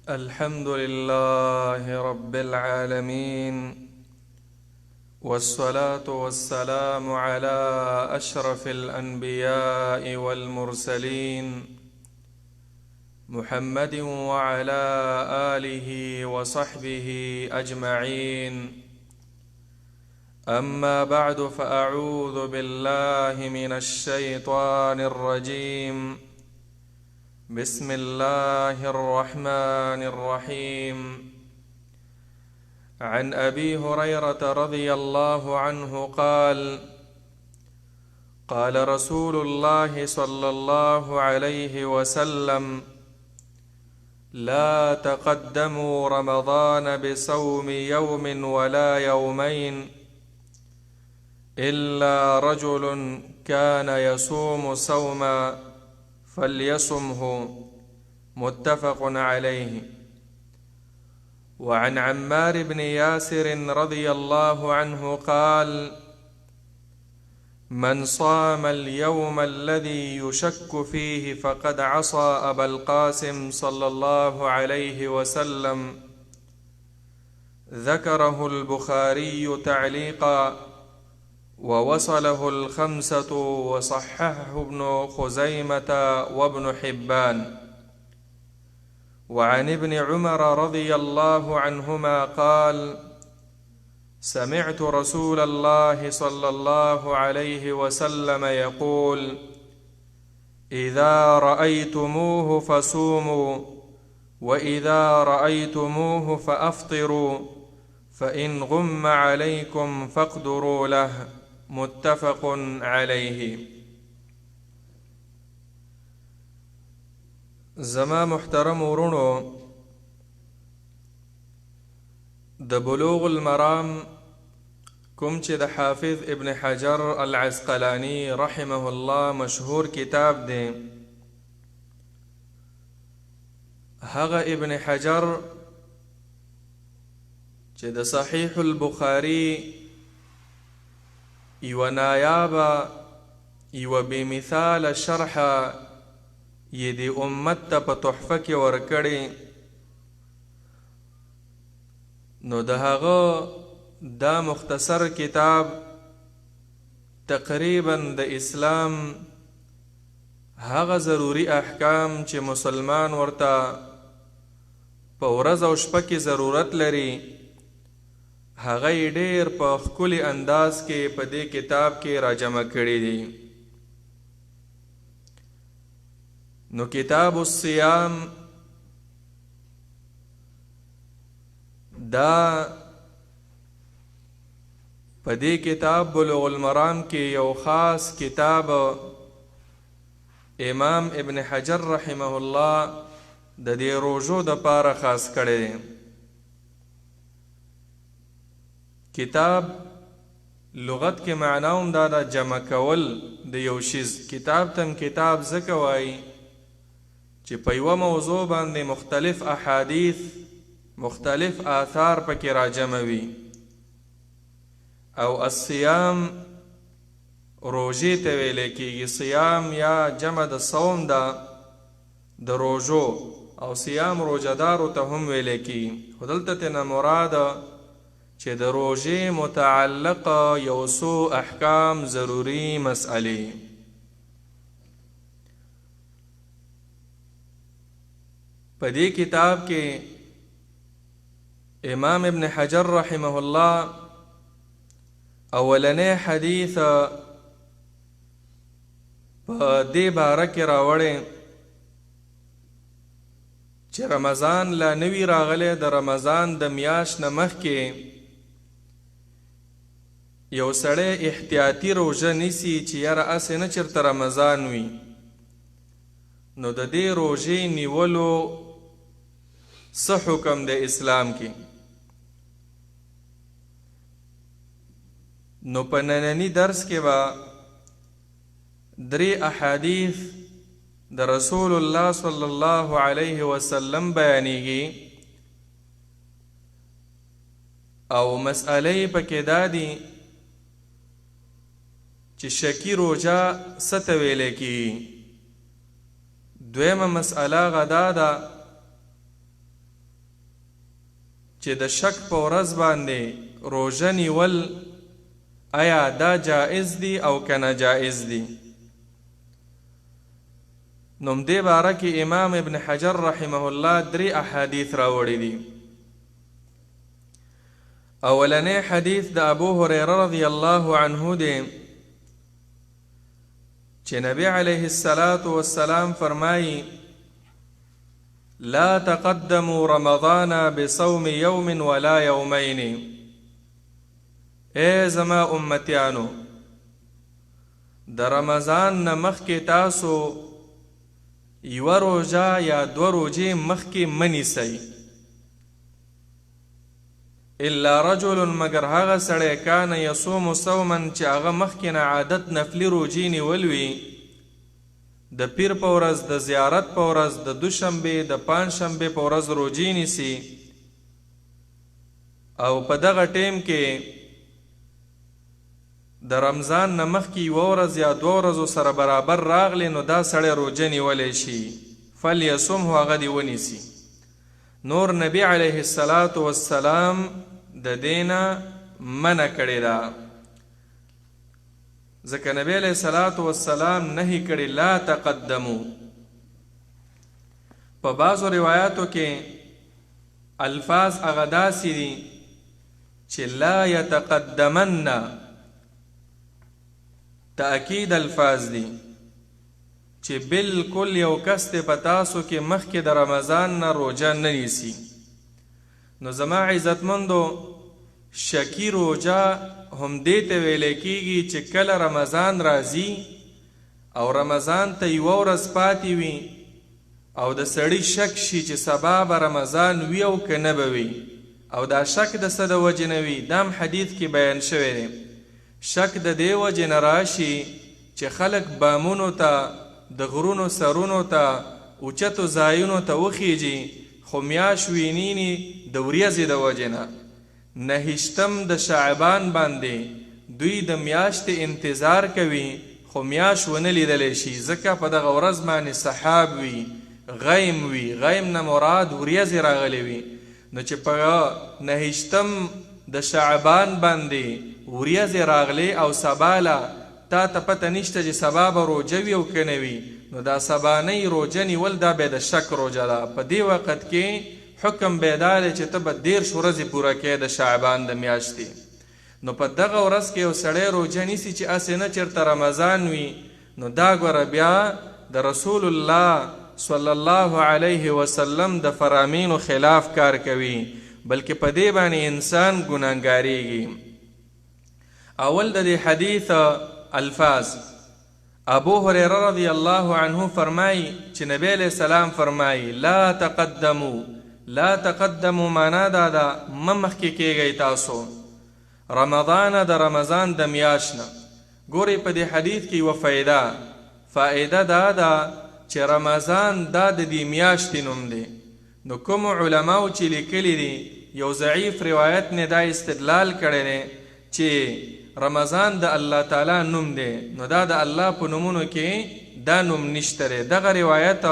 الحمد لله رب العالمين، والصلاة والسلام على أشرف الأنبياء والمرسلين محمد وعلى آله وصحبه أجمعين. أما بعد، فأعوذ بالله من الشيطان الرجيم. بسم الله الرحمن الرحيم. عن أبي هريرة رضي الله عنه قال: قال رسول الله صلى الله عليه وسلم: لا تقدموا رمضان بصوم يوم ولا يومين إلا رجل كان يصوم صوما فليصمه، متفق عليه. وعن عمار بن ياسر رضي الله عنه قال: من صام اليوم الذي يشك فيه فقد عصى أبا القاسم صلى الله عليه وسلم. ذكره البخاري تعليقا، ووصله الخمسة وصححه ابن خزيمة وابن حبان. وعن ابن عمر رضي الله عنهما قال: سمعت رسول الله صلى الله عليه وسلم يقول: إذا رأيتموه فصوموا، وإذا رأيتموه فأفطروا، فإن غم عليكم فاقدروا له، متفق عليه. زما محترم ورونو، د بلوغ المرام کوم چې د حافظ ابن حجر العسقلانی رحمه الله مشهور کتاب دی، هغه ابن حجر چې د صحیح البخاری یو نایابه یو بمثال شرحه یې د امت ته په تحفه کې ورکړې، نو د هغه دا مختصر کتاب تقریبا د اسلام هغه ضروری احکام چې مسلمان ورته په ورځ او شپه کې ضرورت لري، هغه یې ډېر په ښکلي انداز کې په دې کتاب کې راجمع کړي دي. نو کتاب الصیام دا په دې کتاب بلوغ المرام کې یو خاص کتاب امام ابن حجر رحمه الله د دې روژو د پاره خاص کړی دی. کتاب لغت کې معناوم دا د جمع کول د یو شیز. کتاب تم کتاب ځکه وایي چې په یوه موضوع باندې مختلف احادیث مختلف آثار پکې راجمع وي. او الصیام روژې ته ویلی کېږي، صیام یا جمع د صوم ده د روژو، او صیام روژهدارو ته هم ویلی کېږي. خو دلته ترنه مراد چې د روژې متعلق یو څو احکام ضروري مسئلې. په دې کتاب کې امام ابن حجر رحمه الله اولنی حدیث په دې باره کې راوړی چې رمضان لا نوی راغلی، د رمضان د میاشت نه مخکې یو سړی احتیاطي روژه نیسي چې یاره اسې نه چېرته رمضان وي، نو د دې روژې نیولو څه حکم د اسلام کې. نو په نننی درس کې به 3 احادیث د رسول الله صلی الله علیه وسلم بیانیږي، او مسئلې پکې دا دي چې شکی روجا ست ویلې کی. دویمه مسئله غدا ده چې د شک په ورځ باندې روژه نیول آیا دا جائز دی او که ناجائز دی. نو دې باره کې امام ابن حجر رحمه الله 3 احادیث راوړي دي. اولنی حدیث د ابو هریره رضی الله عنه دی چې نبی علیه الصلاة والسلام فرمایي لا تقدموا رمضان بصوم يوم ولا يومين. اے زما امتیانو د رمضان نه مخکې تاسو یوه روژه یا 2 روژې مخکې منیسئ، الا رجل مگر هغه سړی کان یصوم صوما چې هغه مخکې نه عادت نفلي روژې نیول وي، د پیر په ورځ، د زیارت په ورځ، د دوشنبې، د پنجشنبې په ورځ روژې نیسي او په دغه ټیم کې د رمضان نه مخکې 1 ورځ یا 2 ورځو سره برابر راغلی، نو دا سړی روژه نیولی شي. فلیصمه هغه دې ونیسي. نور نبی علیه الصلاة والسلام د دینه منع کړې ده، ځکه نبی علیه الصلاة والسلام نهی کړي لا تقدمو. په بعضو روایاتو کې الفاظ هغه داسې دي چې لا یتقدمن، تأکید الفاظ دي چې بالکل یو کس ته په تاسو کې مخکې د رمضان نه روژه نه نیسي. نو زما عزتمندو شکی روژه هم دې ته ویلی کېږي چې کله رمضان راځي او رمضان ته 1 ورځ پاتې وي او د سړي شک شي چې سبا به رمضان وي او که نه به وي، او دا شک د څه د وجې نه وي، دا هم حدیث کې بیان شوی دی. شک د دې وجې نه راشي چې خلک بامونو ته، د غرونو سرونو ته، اوچتو ځایونو ته وخیږي، خو میاشت وینیني د ورځې د وجې نه. 9 د شعبان باندې دوی د میاشتې انتظار کوي، خو میاشت ونه لیدلی شي، ځکه په دغه ورځ باندې سحاب وي، غیم وي، غیم نه مراد ورځې راغلی وي. نو چې په 9 د شعبان باندې ورځې راغلی او سباله تا ته پته نشته چې سبا به روژه وي او که نه وي، نو دا سبانۍ روژه نیول دا بیا د شک روژه ده. په دې وخت کې حکم بیا دا دی چې ته به 13 ورځې پوره کوې د شعبان د میاشتې. نو په دغه ورځ کې یو سړی روژه نیسي چې هسې نه چېرته رمضان وي، نو دا ګوره بیا د رسول الله صلی الله علیه وسلم د فرامینو خلاف کار کوي، بلکې په دې باندې انسان ګناهګاریږي. اول د دې حدیث الفاظ ابو هریره رضی الله عنه فرمای چې نبی علیہ السلام فرمای لا تقدمو. لا تقدمو معنا دا ده مخکې کېږئ تاسو رمضان د رمضان د میاشت نه. ګورئ په دې حدیث کې یوه فائده دا ده چې رمضان دا د دې میاشتې نوم دی. نو کوم علماو چې لیکلي دي یو ضعیف روایت نه دا استدلال کړی دی چې رمضان د الله تعالی نوم دی، نو دا د الله په نومونو کې دا نوم نشته دی. دغه روایت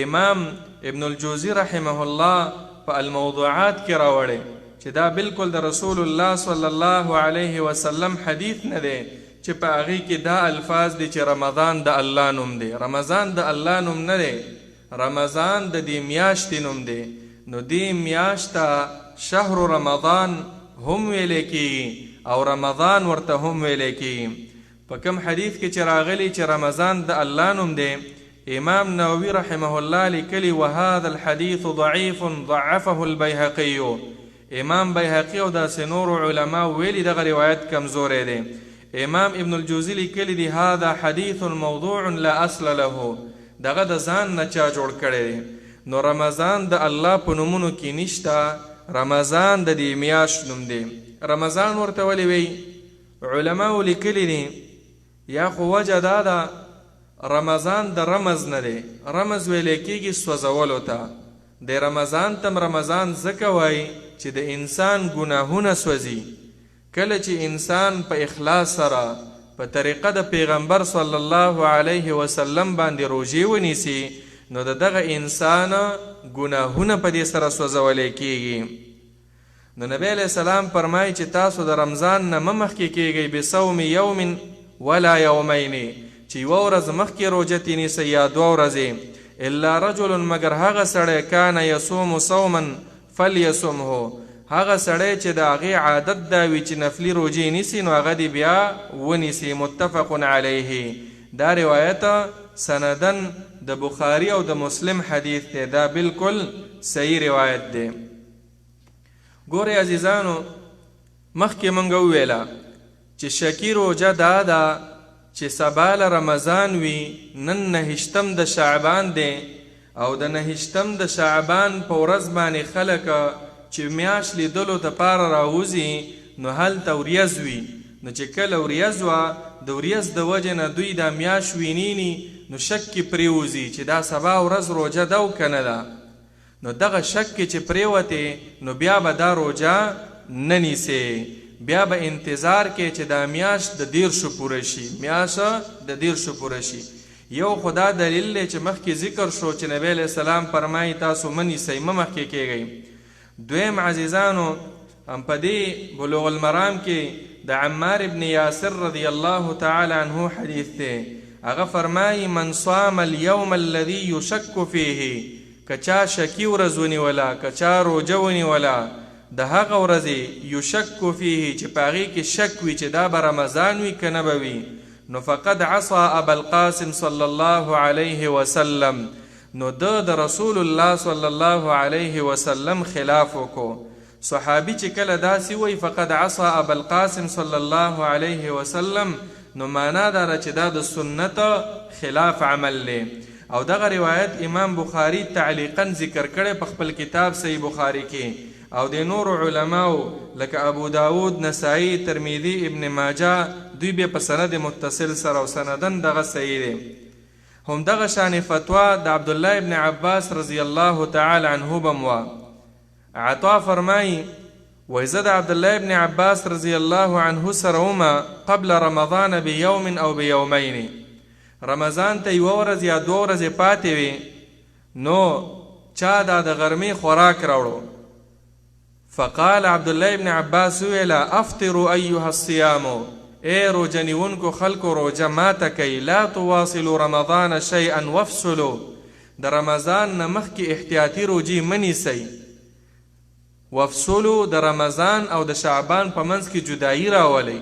امام ابن الجوزی رحمه الله په الموضوعات کې راوړی چې دا بالکل د رسول الله صلی الله علیه وسلم حدیث نه دی چې په هغې کې دا الفاظ دي چې رمضان د الله نوم دی. رمضان د الله نوم نه دی، رمضان د دې میاشتې نوم دی. نو دې میاشت ته شهر رمضان هم ویلی کېږي او رمضان ورته هم ویلی کېږي. په کوم حدیث کې چې راغلی چې رمضان د الله نوم دی، امام نووي رحمه الله لیکلی وهذا الحديث ضعيف ضعفه البيهقي. امام بیهقي او داسې نور علما ویلي دغه روایت کمزوری دی. امام ابن الجوزی لیکلی دی هذا حديث موضوع لا اصل له، دغه د ځان نه چا جوړ کړی دی. نو رمضان د الله په نومونو کې نشته، رمضان د دې میاشت نوم دی. رمضان ورته ولې وی؟ علماو لیکلی دی یا خو وجه دا ده رمضان د رمز نه دی، رمز ویلی کېږي سوځولو ته. د رمضان تم رمضان ځکه وایي چې د انسان ګناهونه سوځي. کله چې انسان په اخلاص سره په طریقه د پیغمبر صلی الله علیه وسلم باندې روژې ونیسي، نو د دغه انسان ګناهونه په دې سره سوځولی کېږي. نو نبی علیہ السلام فرمایي چې تاسو د رمضان نه مه مخکې کیږئ بصوم یوم ولا یومین، چې یوه ورځ مخکې روژه تینیسئ یا 2 ورځې، الا رجل مگر هغه سړی کان یصوم صوما فلیصمه، هغه سړی چې د هغې عادت دا وي چې نفلي روژې نیسي نو هغه دې بیا ونیسي. متفق علیه. دا روایت سندن د بخاری او د مسلم حدیث دی، دا بالکل صحیح روایت دی. ګورئ عزیزانو، مخکې موږ وویله چې شکی روژه دا ده چې سبا له رمضان وي، نن 29 د شعبان دی او د 29 د شعبان په ورځ باندې خلک چې میاشت لیدلو دپاره راوځي نو هلته ورځ وي، نو چې کله ورځ وه د ورځ د وجې نه دوی دا میاشت وینیني نو شک کې پرېوځي چې دا سبا ورځ روژه ده او که نه ده. نو دغه شک کې چې پرېوتې نو بیا به دا روژه نه نیسې، بیا به انتظار کې چې دا میاشت د 10 پوره شي، میاشت د 10 پوره شي. یو خدا دلیل دی چې مخکې ذکر شو چې نبی علیہ السلام فرمایي تاسو مه نیسئ، مه مخکې کیږئ. دویم عزیزانو، هم په دې بلوغ المرام کې د عمار ابن یاسر رضی الله تعالی عنه حدیث دی، هغه فرمایي من صام اليوم الذي يشك فيه، که چا شکی ورځ ونیوله، که چا روژه ونیوله د هغه ورځې یشک فیه چې په هغې کې شک وي چې دا به رمضان وي که نه به وي، نو فقد عصا ابا القاسم صلی الله علیه وسلم، نو د رسول الله صلی الله علیه وسلم خلاف وکړو. صحابي چې کله داسې وایي فقد عصا ابا القاسم صلی الله علیه وسلم، نو معنا دا ده چې دا د سنت خلاف عمل دی. او دغه روایت امام بخاری تعلیقا ذکر کړی په خپل کتاب صحیح بخاری کې، او د نور علماو لکه ابو داود، نسائی، ترمذی، ابن ماجه دوی به په سند متصل سره او سندن دغه صحیح دی. هم دغه شان فتوا د عبد الله ابن عباس رضی الله تعالی عنه بموا. عطا فرمایي وایي زه د عبد الله ابن عباس رضی الله عنه سره ومه قبل رمضان بیوم او بیومین، رمضان ته 1 ورځ یا 2 ورځې پاتې وي، نو چا دا د غرمې خوراک راوړو. فقال عبد الله ابن عباس ویلا افطروا ایها الصیام، ای روژه نیونکو خلکو روژه ماته کوي، لا تواصلوا رمضان شیئا وافصلوا، د رمضان نه مخکې احتیاطي روژې مه نیسئ، وافصلوا د رمضان او د شعبان په منځ کې جدایي راولئ.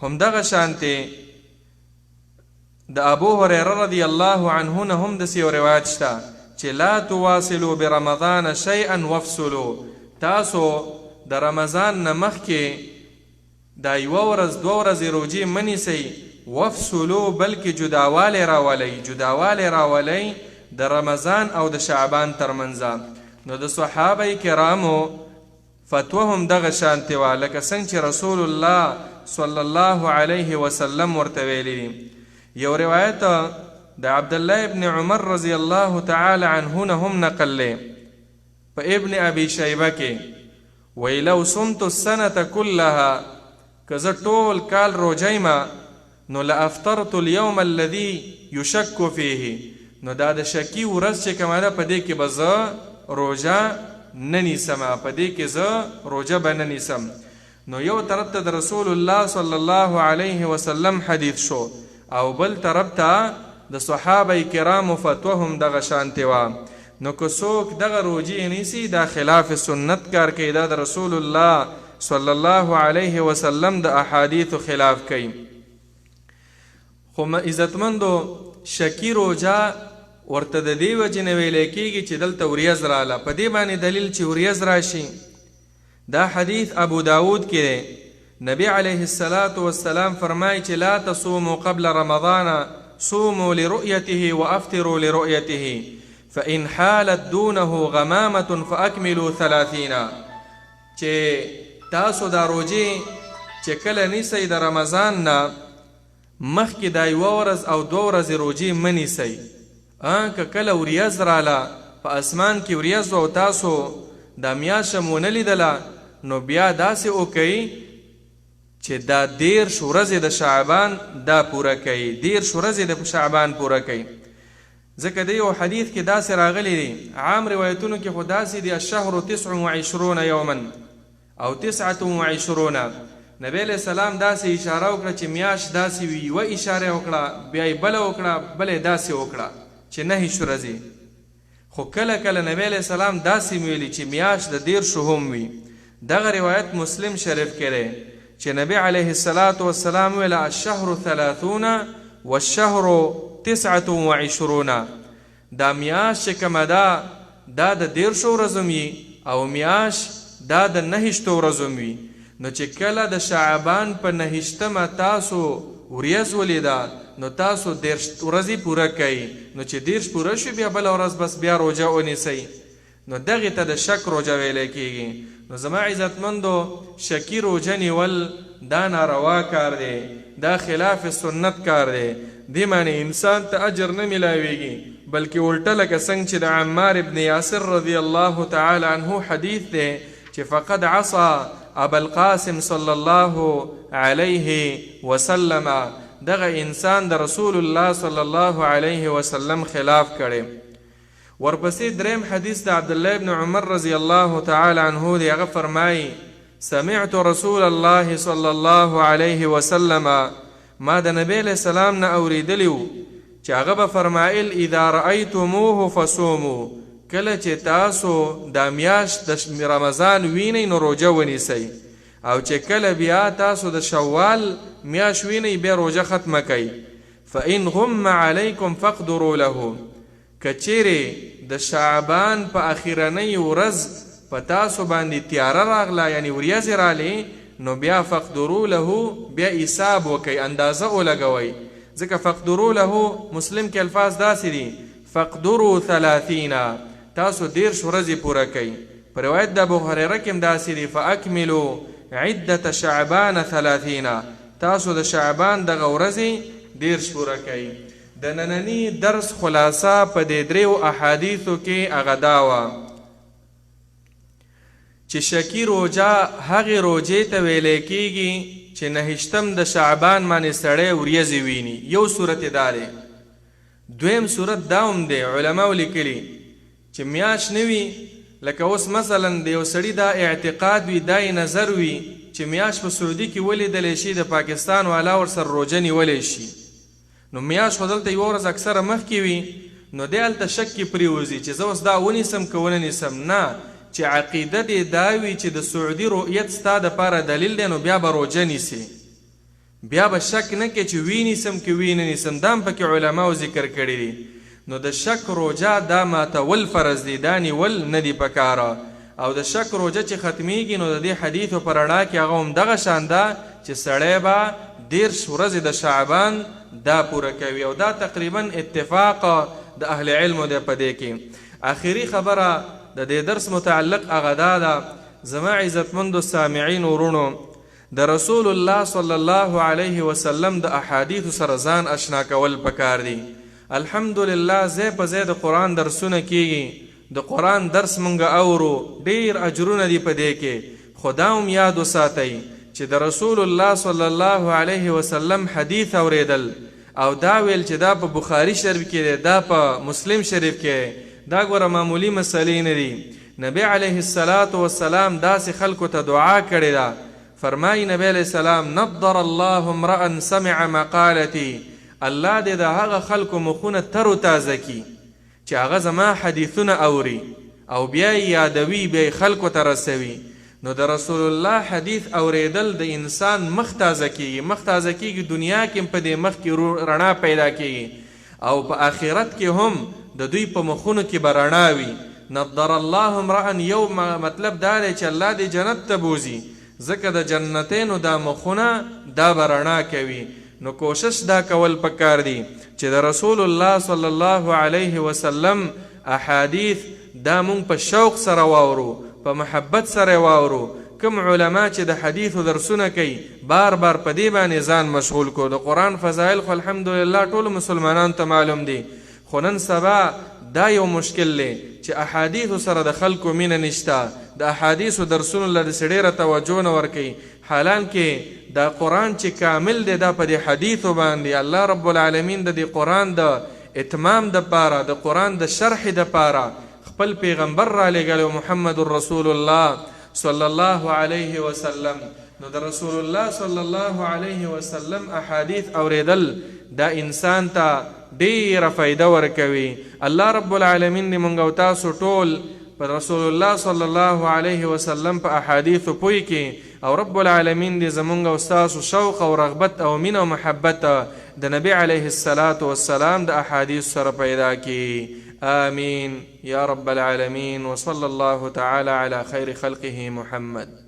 همدغه شانتې د ابو هریره رضی الله عنه نه هم داسې یو روایت شته چې لا تواصلوا برمضان شیئا وافصلوا، تاسو د رمضان نه مخکې دا 1 ورځ 2 ورځې روژې مه نیسئ، وافصلوا بلکې جداوالی راولئ، جداوالی راولئ د رمضان او د شعبان ترمنځ. نو د صحابه کرامو فتوا هم دغه شانتې وه لکه څنګه چې رسول الله صلی الله علیه وسلم ورته ویلي. یو روایت د عبدالله ابن عمر رضی الله تعالی عنه نه هم نقل دی په ابن ابي شیبه کې، وی لو صمت السنة كلها، که زه ټول کال روژه یمه نو لافطرت اليوم الذي يشك فيه، نو دا د شکی ورځ چې کومه ده په دې کې به زه روژه نه نیسم، په دې کې زه روژه به نه نیسم. نو یو طرف ته د رسول الله صلی الله علیه وسلم حدیث شو، او بل طرف ته د صحابه کرامو فتوا هم دغه شانتې وه. نو که څوک دغه روژې نیسي دا خلاف سنت کار کوي، دا د رسول الله صلی الله علیه وسلم د احادیثو خلاف کوي. خو عزتمندو شکی روژه ورته د دې وجې نه ویلی کېږي چې دلته ورځ راله، په دې باندې دلیل چې ورځ راشي. دا حدیث ابو داود کې دی، نبی علیه الصلاة والسلام فرمایي چې لا تصوموا قبل رمضان صوموا لرؤيته وافطروا لرؤيته فإن حالت دونه غمامة فأكملوا 30. چې تاسو دا روژې چې کله نیسئ د رمضان نه مخکې دا 1 ورځ او 2 ورځې روژې مه نیسئ. که کله ورځ راله په اسمان کې ورځ او تاسو دا میاشت مونه لیدله نو بیا داسې وکئ چې دا 10 ورځې د شعبان دا پوره کوي، 10 ورځې د شعبان پوره کوي. ځکه د یو حدیث کې داسې راغلی دی، عام روایتونو کې خو داسې دی الشهر 29 یوما، او 29 نبی علیہ السلام داسې اشاره وکړه چې میاشت داسې وي یوه اشاره وکړه بیا یې بله وکړه بله یې داسې وکړه چې 9 ورځې خو کله کله نبی علیہ السلام داسې ویلي چې میاشت د 10 هم وي دغه روایت مسلم شریف کې دی چې نبی علیه السلام ویل الشهر 30 والشهر 29 دا میاشت چې کومه ده دا د 10 ورځو وي او میاشت دا د 9 ورځو وي نو چې کله د شعبان په 9 تاسو ورځ ولیده نو تاسو 10 ورځې پوره کوئ نو چې 10 پوره شو بیا بله ورځ بس بیا روژه ونیسئ نو دغې ته د شک روژه ویلی کیږي نو زما عزتمندو شکی روژه نیول دا ناروا کار دی دا خلاف سنت کار دی دې معنی انسان ته اجر نه میلاویږي بلکې الټه لکه څنګه چې د عمار ابن یاسر رضی الله تعالی عنه حدیث دی چې فقد عصى ابا القاسم صلی الله علیه وسلم دغه انسان د رسول الله صلی الله علیه وسلم خلاف کړي ورپسې دریم حدیث د عبد الله ابن عمر رضی الله تعالی عنه دی هغه فرمایي سمعت رسول الله صلی الله علیه وسلم ما د نبی علیہ السلام نه اوریدلی و چې هغه به فرمایل اذا رأیتموه فصوموا کله چې تاسو د میاشت د رمضان وینئ نو روژه ونیسئ او چې کله بیا تاسو د شوال میاشت وینئ بیا روژه ختمه کوئ فإن غم علیکم فاقدروا له که چیرې د شعبان په اخرنۍ ورځ په تاسو باندې تیاره راغله یعنی وریځې رالې نو بیا فقدروا له بیا حساب وکئ اندازه ولګوئ ځکه فقدروا له مسلم کې الفاظ داسې دي فقدروا 30 تاسو 10 ورځې پوره کوئ په روایت د ابو هریره کې هم داسې دي فاکملوا عدة شعبان 30 تاسو د شعبان دغه ورځې 10 پوره کوئ د ننني درس خلاصه په دې دریو احادیثو کې هغه دا وه چې شکی روژه هغې روژې ته ویلی کیږي چې 9 د شعبان باندې سړی وریځې ویني یو صورت دا دی دویم صورت دا هم دی علماو لیکلي چې میاشت نه وي لکه اوس مثلا د یو سړي دا اعتقاد وي دا نظر وي چې میاشت په سعودي کې ولیدلی شي د پاکستان والا ورسره روژه نیولی شي نو میاشت خو دلته یوه ورځ اکثره مخکې وي نو دی هلته شک کې پرېوځي چې زه اوس دا ونیسم که ونه نیسم نه چې عقیده دې دا وي چې د سعودي رؤیت ستا دپاره دلیل دی نو بیا به روژه نیسي بیا به شک نه کې چې وی نیسم که وی نه نیسم دا هم پکې علماو ذکر کړي دي نو د شک روژه دا ماتول فرض دی دا نیول نه دي پکاره او د شک روژه چې ختمیږي نو د دې حدیثو په رڼا کې هغه هم دغه شان ده چې سړی به 10 ورځې د شعبان دا پوره کوي او دا تقریبا اتفاق د اهل علمو دی په دې کې آخري خبره د دې درس متعلق هغه دا ده زما عزتمندو سامعین ورونو د رسول الله صلی الله علیه وسلم د احادیثو سره ځان اشنا کول پکار دي الحمدلله ځای په ځای د قرآن درسونه کیږي د قرآن درس مونږ اورو ډیر اجرونه دي په دې کې خدا هم یاد وساتئ چې د رسول الله صلی الله علیه وسلم حدیث اوریدل او دا ویل چې دا په بخاری شریف کې دی دا په مسلم شریف کې دا ګوره معمولی مسلې نه دي نبی علیه السلام داسې خلکو ته دعا کړې ده فرمایي نبی علیه السلام نضر الله امرأ سمع مقالتي الله دې د هغه خلکو مخونه تر و تازه کي چې هغه زما حدیثونه اوري او بیا یې یادوي بیا یې خلکو ته رسوي نو د رسول الله حدیث اوریدل د انسان مخ تازه کیږي دنیا کې په دې مخ کې رڼا پیدا کیږي او په آخرت کې هم د دوی په مخونو کې به رڼا وي نضر الله امرأ یو مطلب دا دی چې الله دې جنت ته بوزي ځکه د جنتینو دا مخونه دا به رڼا کوي نو کوشش دا کول پکار دی چې د رسول الله صلی الله علیه وسلم احادیث دا مونږ په شوق سره واورو په محبت سره واورو کوم علما چې د حدیثو درسونه کوي بار بار په دې باندې ځان مشغول کو د قرآن فضایل خو الحمدلله ټولو مسلمانانو ته معلوم دي خو نن سبا دا یو مشکل دی چې احادیثو سره د خلکو مینه نشته د احادیثو درسونو له داسې ډېره توجه نه ورکوي حالانکې دا قرآن چې کامل دی دا په دې حدیثو باندې الله رب العالمین د دې قرآن د اتمام دپاره د قرآن د شرح دپاره خپل پیغمبر را لېږلی محمد رسول الله صلی الله علیه وسلم. نو د رسول الله صلی الله علیه وسلم احادیث اوریدل دا انسان ته ډیره فایده ورکوي. الله رب العالمین دې موږ او تاسو ټول په رسول الله صلی الله علیه وسلم په احادیثو پوی کې، او رب العالمین دې زمونږ او ستاسو شوق او رغبت او مینه او محبت د نبی علیه الصلاة والسلام د احادیث سره پیدا کی. آمین یا رب العالمین. وصلی الله تعالی علی خیر خلقه محمد.